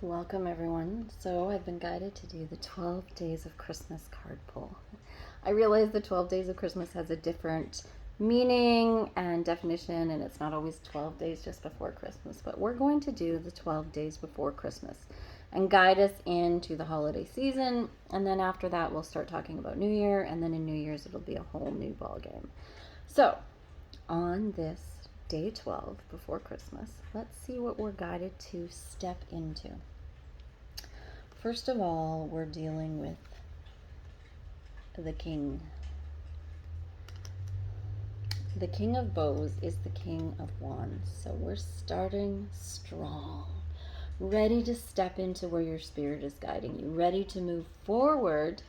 Welcome everyone. So I've been guided to do the 12 Days of Christmas card pull. I realize the 12 Days of Christmas has a different meaning and definition, and it's not always 12 days just before Christmas, but we're going to do the 12 days before Christmas and guide us into the holiday season. And then after that, we'll start talking about New Year, and then in New Year's, it'll be a whole new ball game. So on this day 12 before Christmas, let's see what we're guided to step into. First of all, we're dealing with the king. The king of bows is the king of wands. So we're starting strong, ready to step into where your spirit is guiding you, ready to move forward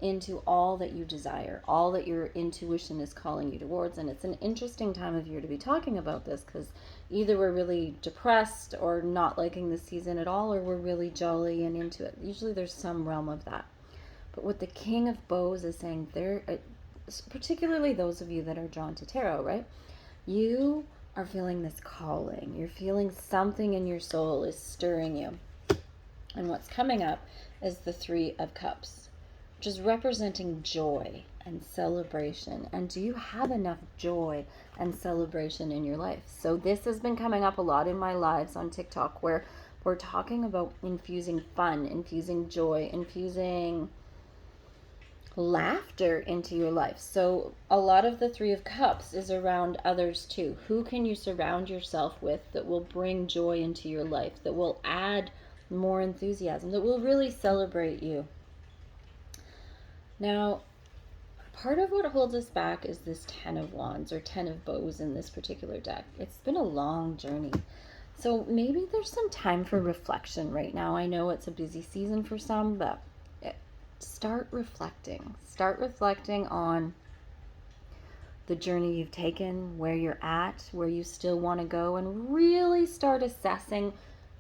into all that you desire, all that your intuition is calling you towards. And it's an interesting time of year to be talking about this because either we're really depressed or not liking the season at all, or we're really jolly and into it. Usually there's some realm of that. But what the king of bows is saying there, particularly those of you that are drawn to tarot, right? You are feeling this calling. You're feeling something in your soul is stirring you. And what's coming up is the Three of Cups, which is representing joy and celebration. And do you have enough joy and celebration in your life? So this has been coming up a lot in my lives on TikTok, where we're talking about infusing fun, infusing joy, infusing laughter into your life. So a lot of the Three of Cups is around others too. Who can you surround yourself with that will bring joy into your life, that will add more enthusiasm, that will really celebrate you? Now, part of what holds us back is this 10 of Wands or 10 of Bows in this particular deck. It's been a long journey. So maybe there's some time for reflection right now. I know it's a busy season for some, but start reflecting. Start reflecting on the journey you've taken, where you're at, where you still want to go, and really start assessing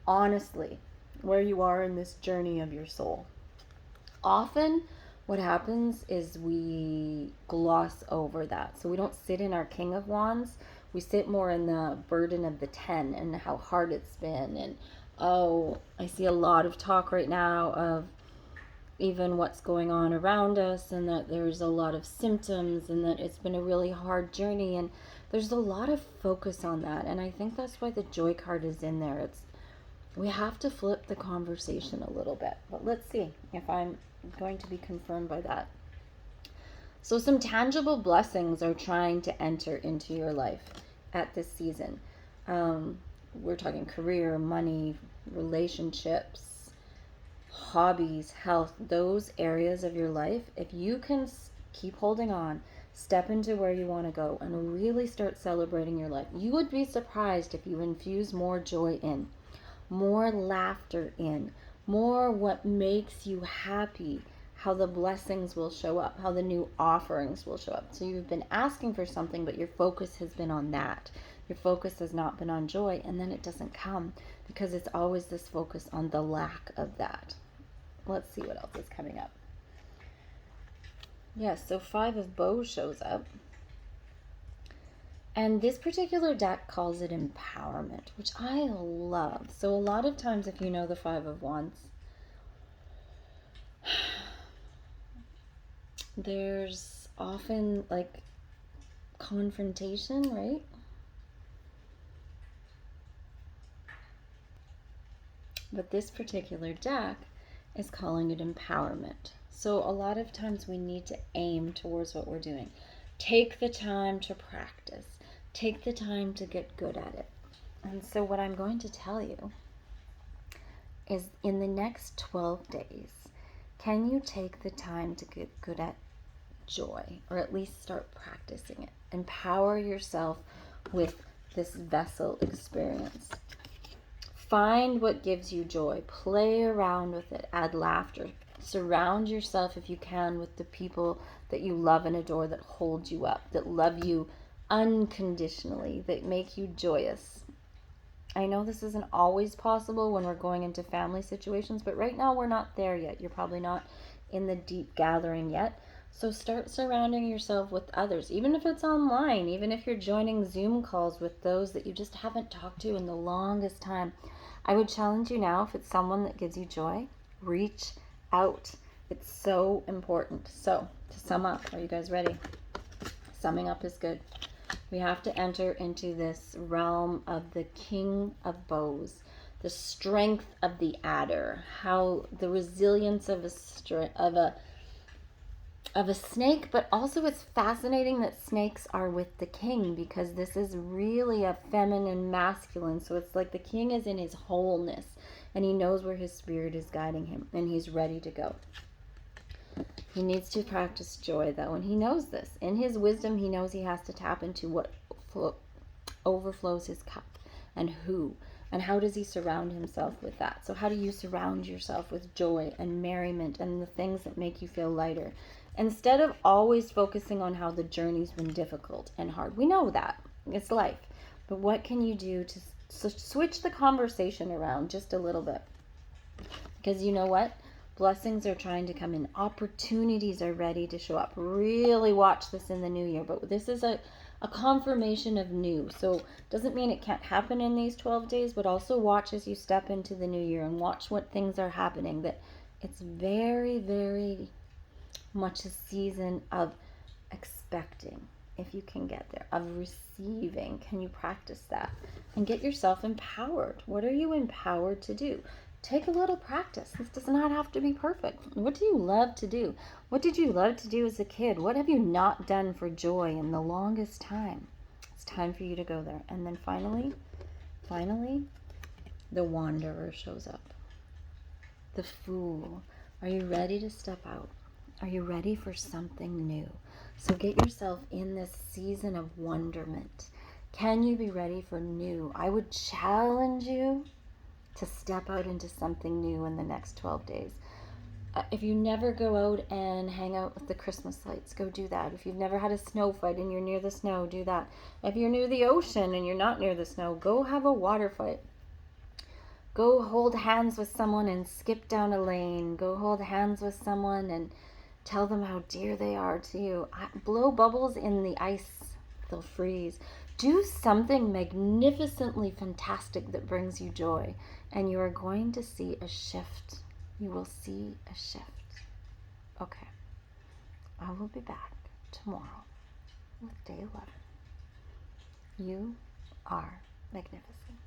honestly where you are in this journey of your soul. Often what happens is we gloss over that. So we don't sit in our King of Wands. We sit more in the burden of the 10 and how hard it's been. And I see a lot of talk right now of even what's going on around us, and that there's a lot of symptoms, and that it's been a really hard journey, and there's a lot of focus on that. And I think that's why the joy card is in there. We have to flip the conversation a little bit. But let's see if I'm going to be confirmed by that. So some tangible blessings are trying to enter into your life at this season. We're talking career, money, relationships, hobbies, health, those areas of your life. If you can keep holding on, step into where you want to go, and really start celebrating your life, you would be surprised if you infuse more joy in, more laughter in, more what makes you happy, how the blessings will show up, how the new offerings will show up. So you've been asking for something, but your focus has been on that. Your focus has not been on joy, and then it doesn't come because it's always this focus on the lack of that. Let's see what else is coming up. Yes, so Five of Bows shows up. And this particular deck calls it empowerment, which I love. So a lot of times, if you know the Five of Wands, there's often like confrontation, right? But this particular deck is calling it empowerment. So a lot of times we need to aim towards what we're doing. Take the time to practice. Take the time to get good at it. And so what I'm going to tell you is, in the next 12 days, can you take the time to get good at joy, or at least start practicing it? Empower yourself with this vessel experience. Find what gives you joy. Play around with it. Add laughter. Surround yourself, if you can, with the people that you love and adore, that hold you up, that love you unconditionally, that make you joyous. I know this isn't always possible when we're going into family situations, but right now we're not there yet. You're probably not in the deep gathering yet. So start surrounding yourself with others, even if it's online, even if you're joining Zoom calls with those that you just haven't talked to in the longest time. I would challenge you now, if it's someone that gives you joy, reach out. It's so important. So, to sum up, are you guys ready? Summing up is good. We have to enter into this realm of the King of Bows, the strength of the adder, how the resilience of a snake, but also it's fascinating that snakes are with the king, because this is really a feminine masculine. So it's like the king is in his wholeness and he knows where his spirit is guiding him and he's ready to go. He needs to practice joy though, and he knows this. In his wisdom, he knows he has to tap into what overflows his cup, and who, and how does he surround himself with that. So how do you surround yourself with joy and merriment and the things that make you feel lighter, instead of always focusing on how the journey's been difficult and hard? We know that it's life, but what can you do to switch the conversation around just a little bit? Because you know what, blessings are trying to come in, opportunities are ready to show up. Really watch this in the new year, but this is a confirmation of new. So doesn't mean it can't happen in these 12 days, but also watch as you step into the new year and watch what things are happening. That it's very, very much a season of expecting, if you can get there, of receiving. Can you practice that and get yourself empowered? What are you empowered to do? Take a little practice. This does not have to be perfect. What do you love to do? What did you love to do as a kid? What have you not done for joy in the longest time? It's time for you to go there. And then finally, the wanderer shows up. The fool. Are you ready to step out? Are you ready for something new? So get yourself in this season of wonderment. Can you be ready for new? I would challenge you to step out into something new in the next 12 days. If you never go out and hang out with the Christmas lights, go do that. If you've never had a snow fight and you're near the snow, do that. If you're near the ocean and you're not near the snow, go have a water fight. Go hold hands with someone and skip down a lane. Go hold hands with someone and tell them how dear they are to you. Blow bubbles in the ice. They'll freeze. Do something magnificently fantastic that brings you joy, and you are going to see a shift. You will see a shift. Okay. I will be back tomorrow with day 11. You are magnificent.